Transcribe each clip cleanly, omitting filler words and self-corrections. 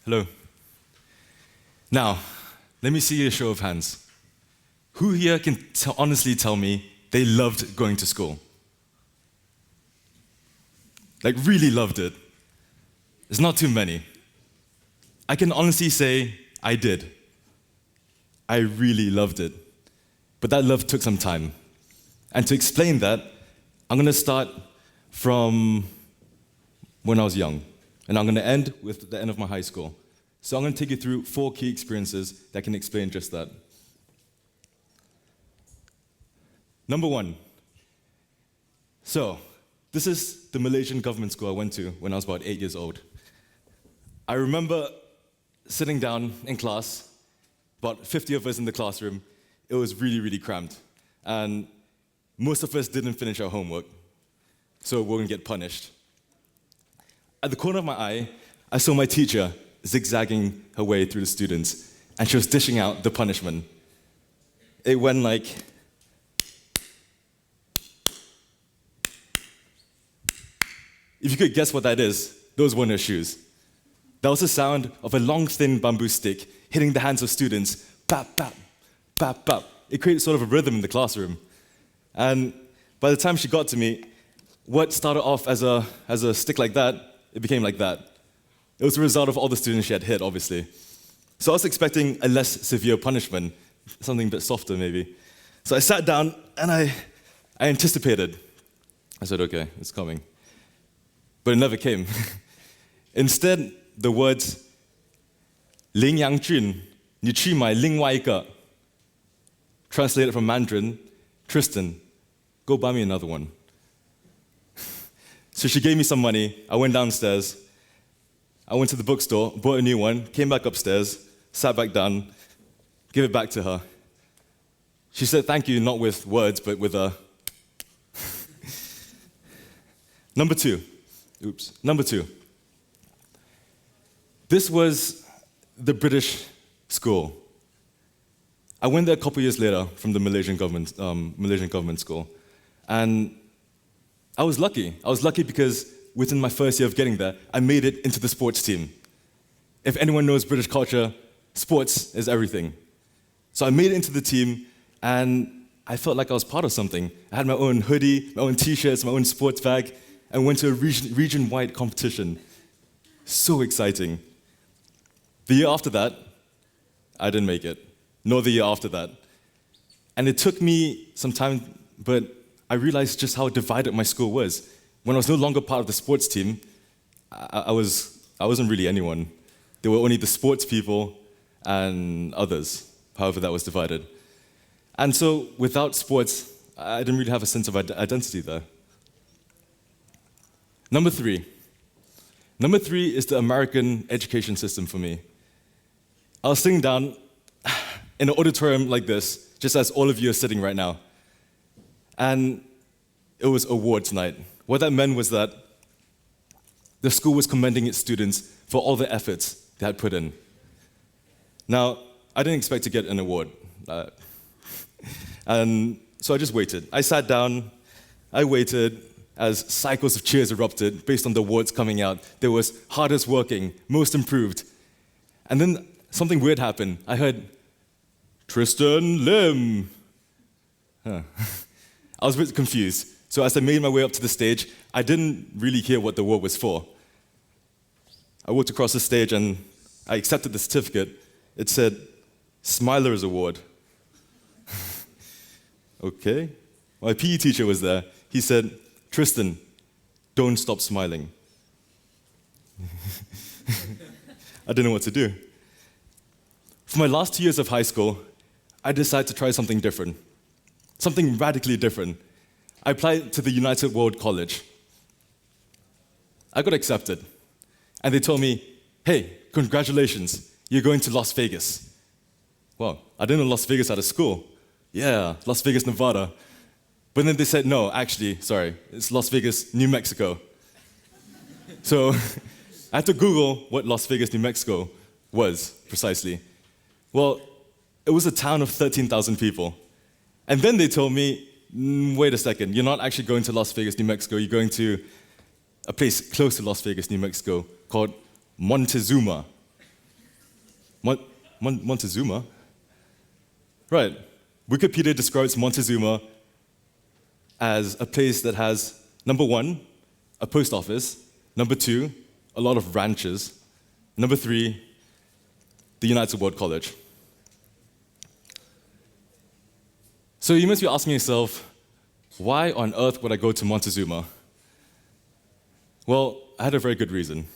Hello. Now, let me see a show of hands. Who here can honestly tell me they loved going to school? Like, really loved it? It's not too many. I can honestly say I did. I really loved it. But that love took some time. And to explain that, I'm going to start from when I was young. And I'm going to end with the end of my high school. So I'm going to take you through 4 key experiences that can explain just that. Number 1. So, this is the Malaysian government school I went to when I was about 8 years old. I remember sitting down in class, about 50 of us in the classroom. It was really, really cramped. And most of us didn't finish our homework, so we wouldn't get punished. At the corner of my eye, I saw my teacher zigzagging her way through the students, and she was dishing out the punishment. It went like... If you could guess what that is, those weren't her shoes. That was the sound of a long, thin bamboo stick hitting the hands of students. Bap, bap, bap, bap. It created sort of a rhythm in the classroom. And by the time she got to me, what started off as a stick like that, it became like that. It was a result of all the students she had hit, obviously. So I was expecting a less severe punishment, something a bit softer maybe. So I sat down and I anticipated. I said, okay, it's coming. But it never came. Instead, the words, 林阳俊, 你去买另外一个, translated from Mandarin, Tristan, go buy me another one. So she gave me some money. I went downstairs. I went to the bookstore, bought a new one, came back upstairs, sat back down, gave it back to her. She said thank you, not with words, but with a... Number 2. This was the British school. I went there a couple years later from the Malaysian government school. And I was lucky. I was lucky because within my first year of getting there, I made it into the sports team. If anyone knows British culture, sports is everything. So I made it into the team, and I felt like I was part of something. I had my own hoodie, my own t-shirts, my own sports bag, and went to a region-wide competition. So exciting. The year after that, I didn't make it, nor the year after that. And it took me some time, but I realized just how divided my school was. When I was no longer part of the sports team, I wasn't really anyone. There were only the sports people and others, however that was divided. And so without sports, I didn't really have a sense of identity there. Number 3. Number 3 is the American education system for me. I was sitting down in an auditorium like this, just as all of you are sitting right now. And it was awards night. What that meant was that the school was commending its students for all the efforts they had put in. Now, I didn't expect to get an award. And so I just waited. I sat down, I waited as cycles of cheers erupted based on the awards coming out. There was hardest working, most improved. And then something weird happened. I heard, Tristan Lim. Huh. I was a bit confused. So as I made my way up to the stage, I didn't really hear what the award was for. I walked across the stage and I accepted the certificate. It said, Smiler's Award. Okay. My PE teacher was there. He said, Tristan, don't stop smiling. I didn't know what to do. For my last 2 years of high school, I decided to try something different, something radically different. I applied to the United World College. I got accepted. And they told me, hey, congratulations, you're going to Las Vegas. Well, I didn't know Las Vegas had a school. Yeah, Las Vegas, Nevada. But then they said, no, actually, sorry, it's Las Vegas, New Mexico. So I had to Google what Las Vegas, New Mexico was precisely. Well, it was a town of 13,000 people. And then they told me, wait a second, you're not actually going to Las Vegas, New Mexico, you're going to a place close to Las Vegas, New Mexico called Montezuma. Montezuma? Right. Wikipedia describes Montezuma as a place that has, number 1, a post office, number 2, a lot of ranches, number 3, the United World College. So you must be asking yourself, why on earth would I go to Montezuma? Well, I had a very good reason.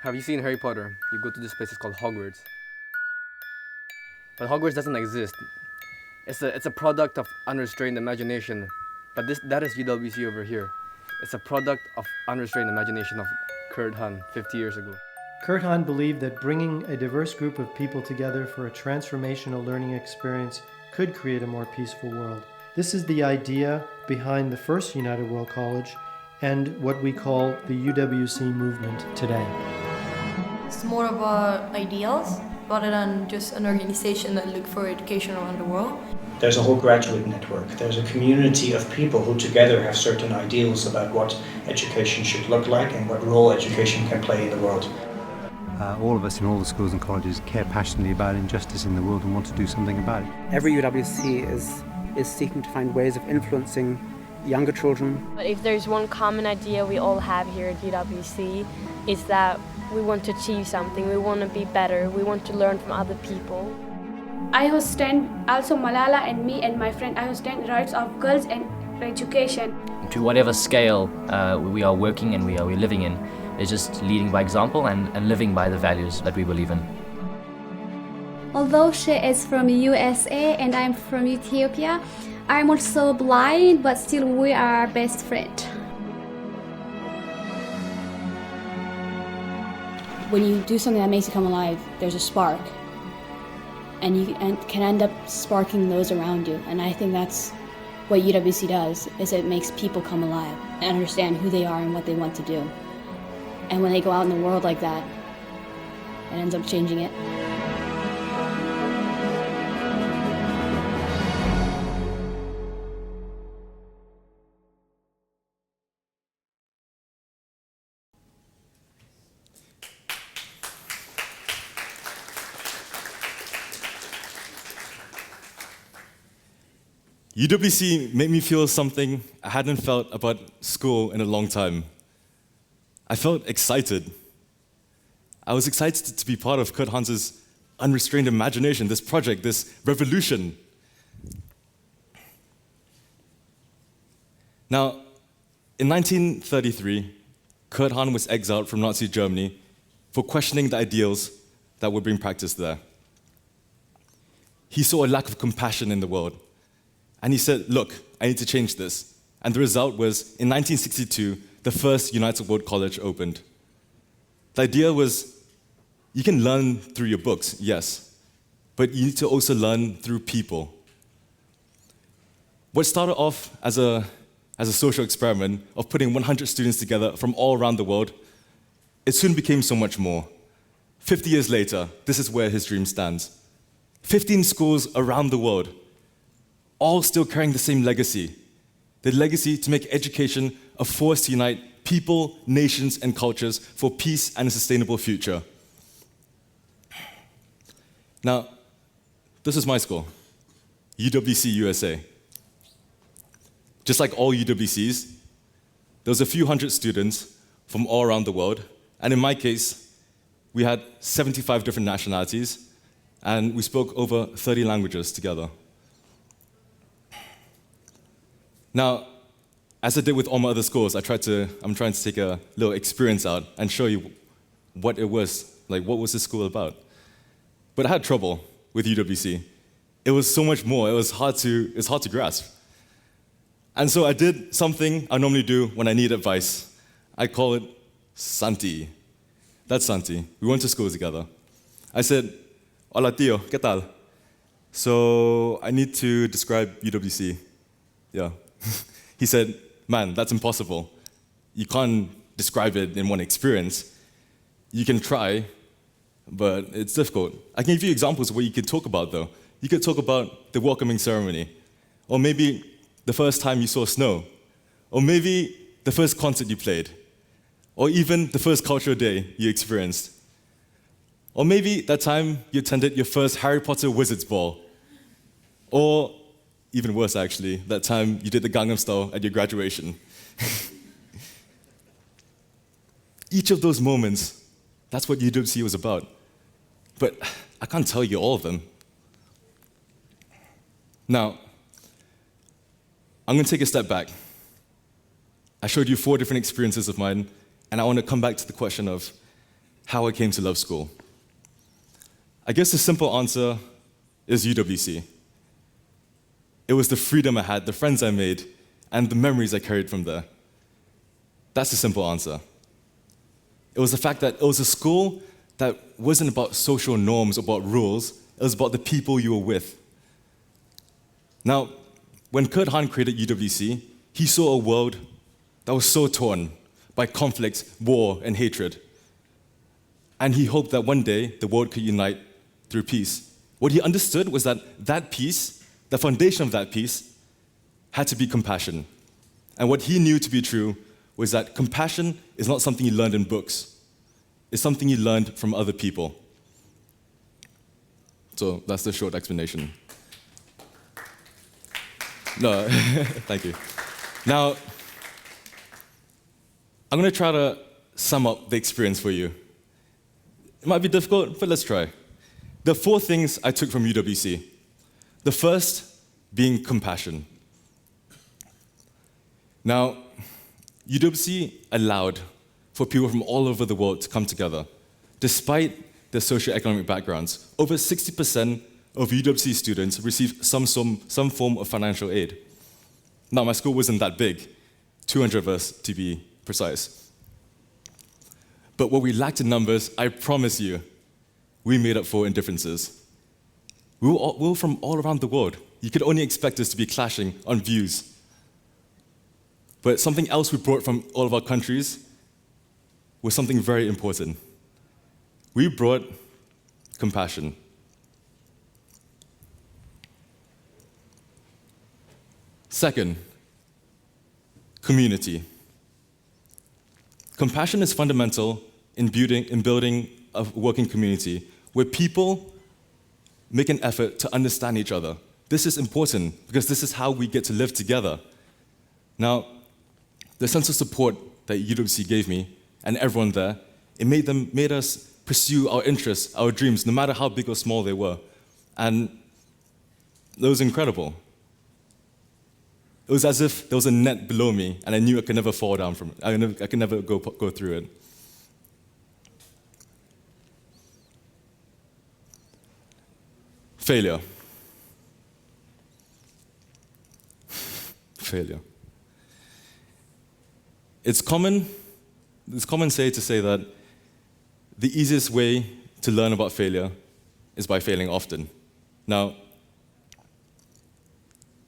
Have you seen Harry Potter? You go to this place, it's called Hogwarts. But Hogwarts doesn't exist. It's a product of unrestrained imagination. But that is UWC over here. It's a product of unrestrained imagination of Kurt Hahn 50 years ago. Kurt Hahn believed that bringing a diverse group of people together for a transformational learning experience could create a more peaceful world. This is the idea behind the first United World College and what we call the UWC movement today. It's more about ideals rather than just an organization that look for education around the world. There's a whole graduate network. There's a community of people who together have certain ideals about what education should look like and what role education can play in the world. All of us in all the schools and colleges care passionately about injustice in the world and want to do something about it. Every UWC is seeking to find ways of influencing younger children. But if there's one common idea we all have here at UWC, is that we want to achieve something, we want to be better, we want to learn from other people. I understand also Malala and me and my friend, I understand the rights of girls and education. To whatever scale we are working and we're living in, is just leading by example and living by the values that we believe in. Although she is from USA and I'm from Ethiopia, I'm also blind, but still we are best friends. When you do something that makes you come alive, there's a spark. And you can end up sparking those around you. And I think that's what UWC does, is it makes people come alive and understand who they are and what they want to do. And when they go out in the world like that, it ends up changing it. UWC made me feel something I hadn't felt about school in a long time. I felt excited. I was excited to be part of Kurt Hahn's unrestrained imagination, this project, this revolution. Now, in 1933, Kurt Hahn was exiled from Nazi Germany for questioning the ideals that were being practiced there. He saw a lack of compassion in the world. And he said, look, I need to change this. And the result was, in 1962, the first United World College opened. The idea was, you can learn through your books, yes, but you need to also learn through people. What started off as a social experiment of putting 100 students together from all around the world, it soon became so much more. 50 years later, this is where his dream stands. 15 schools around the world, all still carrying the same legacy. The legacy to make education a force to unite people, nations, and cultures for peace and a sustainable future. Now, this is my school, UWC USA. Just like all UWCs, there was a few hundred students from all around the world, and in my case, we had 75 different nationalities, and we spoke over 30 languages together. Now, as I did with all my other schools, I'm trying to take a little experience out and show you what it was, like what was this school about. But I had trouble with UWC. It was so much more. It was hard to grasp. And so I did something I normally do when I need advice. I call it Santi. That's Santi. We went to school together. I said, "Hola tío, ¿qué tal?" So I need to describe UWC. Yeah. He said, "Man, that's impossible. You can't describe it in one experience. You can try, but it's difficult. I can give you examples of what you could talk about, though. You could talk about the welcoming ceremony, or maybe the first time you saw snow, or maybe the first concert you played, or even the first cultural day you experienced. Or maybe that time you attended your first Harry Potter Wizards Ball. Or, even worse actually, that time you did the Gangnam Style at your graduation. Each of those moments, that's what UWC was about. But I can't tell you all of them. Now, I'm going to take a step back. I showed you 4 different experiences of mine, and I want to come back to the question of how I came to love school. I guess the simple answer is UWC. It was the freedom I had, the friends I made, and the memories I carried from there. That's the simple answer. It was the fact that it was a school that wasn't about social norms, about rules. It was about the people you were with. Now, when Kurt Han created UWC, he saw a world that was so torn by conflict, war, and hatred. And he hoped that one day the world could unite through peace. What he understood was that that peace, the foundation of that peace, had to be compassion. And what he knew to be true was that compassion is not something you learned in books. It's something you learned from other people. So that's the short explanation. No, thank you. Now, I'm going to try to sum up the experience for you. It might be difficult, but let's try. There are 4 things I took from UWC. The first being compassion. Now, UWC allowed for people from all over the world to come together, despite their socioeconomic backgrounds. Over 60% of UWC students receive some form of financial aid. Now, my school wasn't that big, 200 of us to be precise. But what we lacked in numbers, I promise you, we made up for in differences. We were from all around the world. You could only expect us to be clashing on views. But something else we brought from all of our countries was something very important. We brought compassion. Second, community. Compassion is fundamental in building a working community where people make an effort to understand each other. This is important because this is how we get to live together. Now, the sense of support that UWC gave me and everyone there, it made us pursue our interests, our dreams, no matter how big or small they were. And it was incredible. It was as if there was a net below me, and I knew I could never fall down from it. I could never go through it. Failure. Failure. It's common to say that the easiest way to learn about failure is by failing often. Now,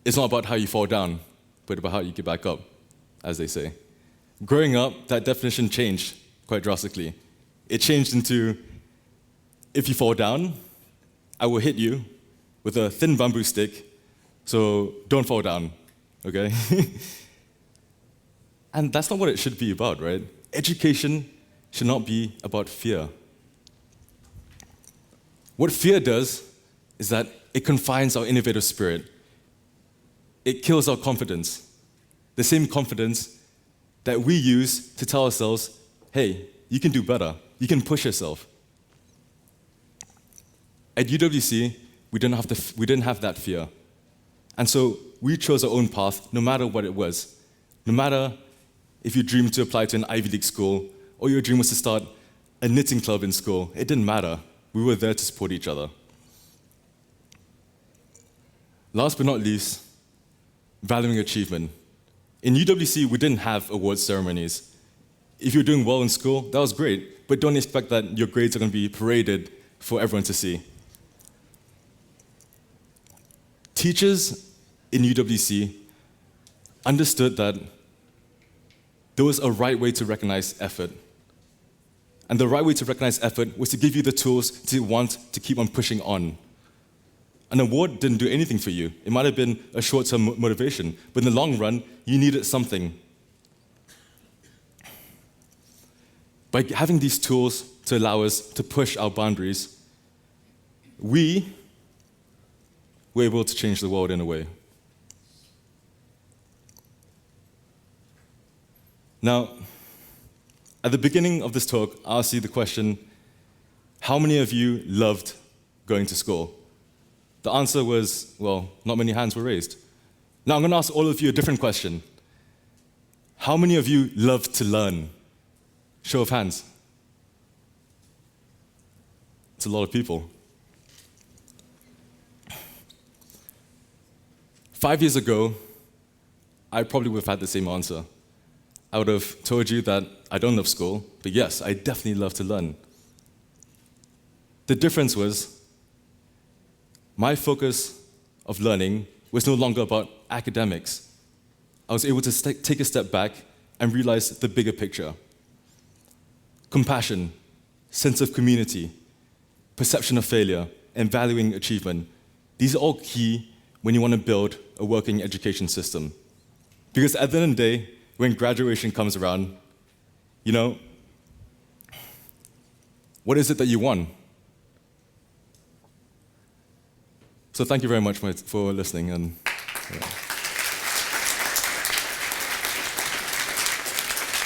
it's not about how you fall down, but about how you get back up, as they say. Growing up, that definition changed quite drastically. It changed into, if you fall down, I will hit you with a thin bamboo stick, so don't fall down, okay? And that's not what it should be about, right? Education should not be about fear. What fear does is that it confines our innovative spirit. It kills our confidence. The same confidence that we use to tell ourselves, hey, you can do better. You can push yourself. At UWC, we didn't have that fear. And so we chose our own path, no matter what it was. No matter if you dreamed to apply to an Ivy League school, or your dream was to start a knitting club in school, it didn't matter. We were there to support each other. Last but not least, valuing achievement. In UWC, we didn't have awards ceremonies. If you're doing well in school, that was great, but don't expect that your grades are going to be paraded for everyone to see. Teachers in UWC understood that there was a right way to recognize effort. And the right way to recognize effort was to give you the tools to want to keep on pushing on. An award didn't do anything for you. It might have been a short-term motivation, but in the long run, you needed something. By having these tools to allow us to push our boundaries, we were able to change the world in a way. Now, at the beginning of this talk, I asked you the question, how many of you loved going to school? The answer was, well, not many hands were raised. Now I'm going to ask all of you a different question. How many of you love to learn? Show of hands. It's a lot of people. 5 years ago, I probably would have had the same answer. I would have told you that I don't love school, but yes, I definitely love to learn. The difference was, my focus of learning was no longer about academics. I was able to take a step back and realize the bigger picture. Compassion, sense of community, perception of failure, and valuing achievement. These are all key when you want to build a working education system. Because at the end of the day, when graduation comes around, you know, what is it that you want? So thank you very much for listening. And, yeah.